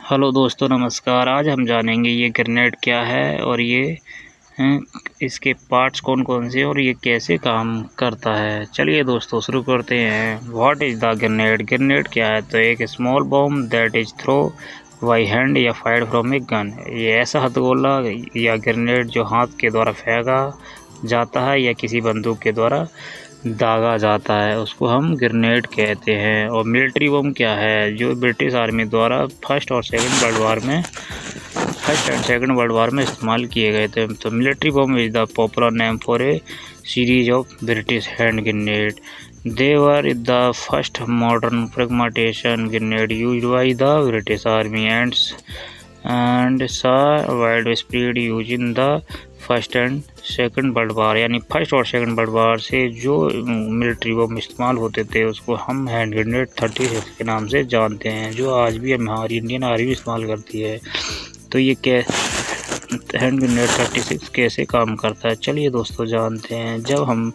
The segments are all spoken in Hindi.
हेलो दोस्तों, नमस्कार। आज हम जानेंगे ये ग्रेनेड क्या है और ये इसके पार्ट्स कौन कौन से और ये कैसे काम करता है। चलिए दोस्तों शुरू करते हैं। What is the grenade? Grenade क्या है? तो एक small bomb that is throw by hand या फायर्ड फ्रॉम ए गन। ये ऐसा हथगोला या ग्रेनेड जो हाथ के द्वारा फेंका जाता है या किसी बंदूक के द्वारा दागा जाता है, उसको हम ग्रेनेड कहते हैं। और मिलिट्री बम क्या है? जो ब्रिटिश आर्मी द्वारा first and second world war में इस्तेमाल किए गए थे। तो military bomb is the popular name for a series of British hand grenade. They were the first modern fragmentation grenade used by the British army and saw wide spread use in the first and second world war. यानी फर्स्ट और सेकंड वर्ल्ड वार से जो मिलिट्री बम इस्तेमाल होते थे उसको हम हैंड ग्रेनेड 36 के नाम से जानते हैं, जो आज भी हमारी इंडियन आर्मी इस्तेमाल करती है। तो ये हैंड ग्रेनेड 36 कैसे काम करता है, चलिए दोस्तों जानते हैं। जब हम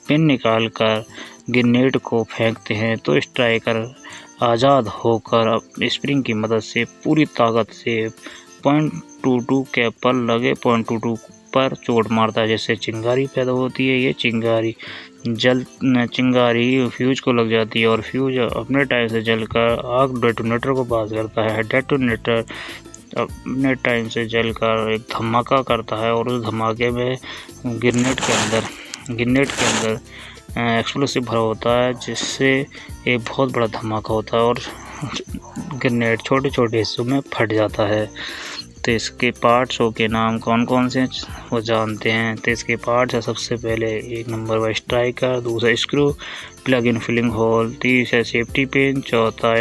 पिन निकाल कर ग्रेनेड को फेंकते हैं तो स्ट्राइकर आज़ाद होकर स्प्रिंग की मदद से पूरी ताकत से .22 कैप पर लगे .22 पर चोट मारता है, जिससे चिंगारी पैदा होती है। ये चिंगारी फ्यूज को लग जाती है और फ्यूज अपने टाइम से जलकर आग डेटोनेटर को पास करता है। डेटोनेटर अपने टाइम से जलकर एक धमाका करता है और उस धमाके में ग्रेनेड के अंदर एक्सप्लोसिव भरा होता है, जिससे एक बहुत बड़ा धमाका होता है और ग्रेनेड छोटे छोटे हिस्सों में फट जाता है। तो इसके पार्ट्सों के नाम कौन कौन से वो जानते हैं। तो इसके पार्ट्स है सबसे पहले एक नंबर पर स्ट्राइकर, दूसरा screw plug in filling hole, तीसरा सेफ्टी पिन, चौथा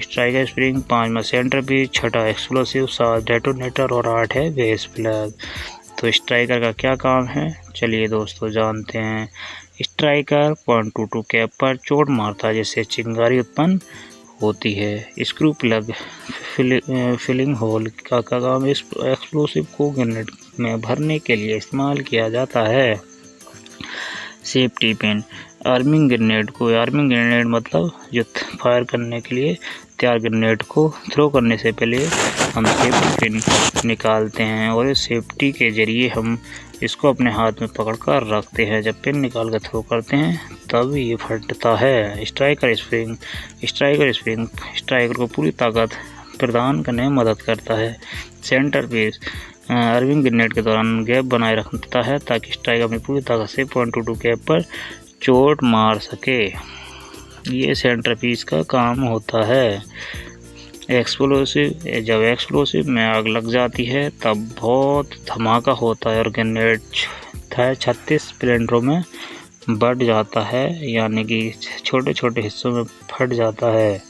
स्ट्राइकर स्प्रिंग, पांचवा सेंटर पीस, छठा एक्सप्लोसिव, सात डेटोनेटर और आठ है बेस प्लग। तो स्ट्राइकर का क्या काम है, चलिए दोस्तों जानते हैं। स्ट्राइकर .22 कैप पर चोट मारता है, जिससे चिंगारी उत्पन्न होती है। स्क्रू प्लग फिलिंग होल का काम इस एक्सप्लोसिव को ग्रेनेड में भरने के लिए इस्तेमाल किया जाता है। सेफ्टी पिन आर्मिंग ग्रेनेड मतलब जो फायर करने के लिए तैयार ग्रेनेड को थ्रो करने से पहले हम सेफ्टी पिन निकालते हैं और इस सेफ्टी के जरिए हम इसको अपने हाथ में पकड़कर रखते हैं। जब पिन निकाल कर थ्रो करते हैं तब ये फटता है। स्ट्राइकर स्प्रिंग स्ट्राइकर को पूरी ताकत प्रदान करने में मदद करता है। सेंटर पीस आर्मिंग ग्रेनेड के दौरान गैप बनाए रखता है ताकि स्ट्राइकर अपनी पूरी ताकत से .22 कैप पर चोट मार सके। ये सेंटर पीस का काम होता है। जब एक्सप्लोसिव में आग लग जाती है तब बहुत धमाका होता है और ग्रेनेड 36 सिलेंडरों में बढ़ जाता है, यानी कि छोटे छोटे हिस्सों में फट जाता है।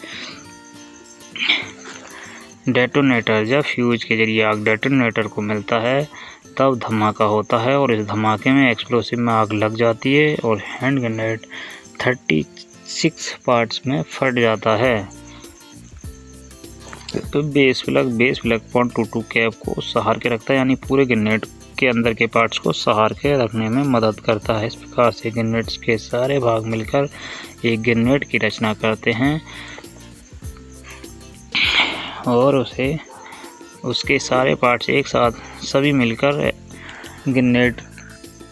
डेटोनेटर जब फ्यूज के जरिए आग डेटोनेटर को मिलता है तब धमाका होता है और इस धमाके में एक्सप्लोसिव में आग लग जाती है और हैंड ग्रेनेड 36 पार्ट्स में फट जाता है। तो बेस प्लग .22 कैप को सहार के रखता है, यानी पूरे ग्रेनेड के अंदर के पार्ट्स को सहार के रखने में मदद करता है। इस प्रकार से ग्रेनेड्स के सारे भाग मिलकर एक ग्रेनेड की रचना करते हैं और उसके सारे पार्ट्स एक साथ सभी मिलकर ग्रेनेड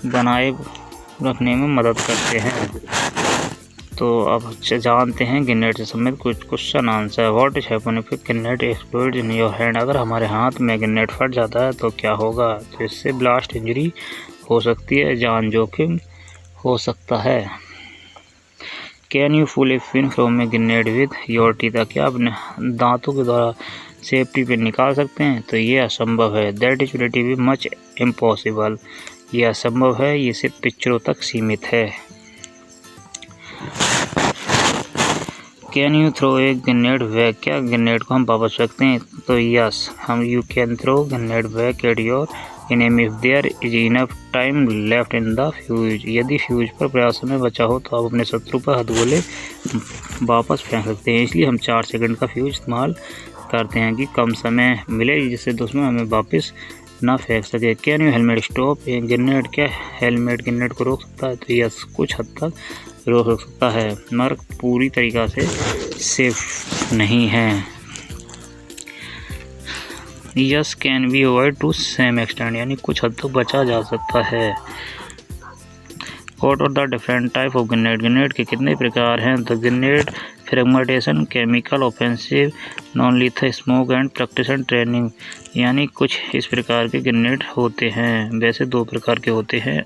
बनाए रखने में मदद करते हैं। तो अब जानते हैं ग्रेनेड से संबंधित कुछ question answer. What is happen if grenade explode in your hand? अगर हमारे हाथ में ग्रेनेड फट जाता है तो क्या होगा? तो इससे ब्लास्ट इंजरी हो सकती है, जान जोखिम हो सकता है। Can you pull a pin from a grenade with your teeth? क्या अपने दांतों के द्वारा सेफ्टी पिन निकाल सकते हैं? तो ये असंभव है। That is relatively much impossible. ये असंभव है, ये सिर्फ पिक्चरों तक सीमित है। Can you throw a grenade back? क्या ग्रेनेड को हम वापस फेंकते हैं? तो yes, you can throw grenade back at your enemy if there is enough time left in the fuse. यदि फ्यूज पर पर्याप्त समय बचा हो तो आप अपने शत्रु पर हथगोले वापस फेंक सकते हैं। इसलिए हम 4 सेकंड का फ्यूज इस्तेमाल करते हैं कि कम समय मिले जिससे दुश्मन हमें वापस ना फेंक सके। Can you helmet stop A grenade? क्या हेलमेट ग्रेनेड को रोक सकता है? तो यस, कुछ हद तक रोक सकता है मगर पूरी तरीक़ा से सेफ नहीं है। Yes can be avoid to same extend, यानी कुछ हद तक बचा जा सकता है। What are the different type of grenade? Grenade के कितने प्रकार हैं? The grenade fragmentation, chemical offensive, non lethal smoke and practice training, यानी कुछ इस प्रकार के ग्रेनेड होते हैं। वैसे 2 प्रकार के होते हैं।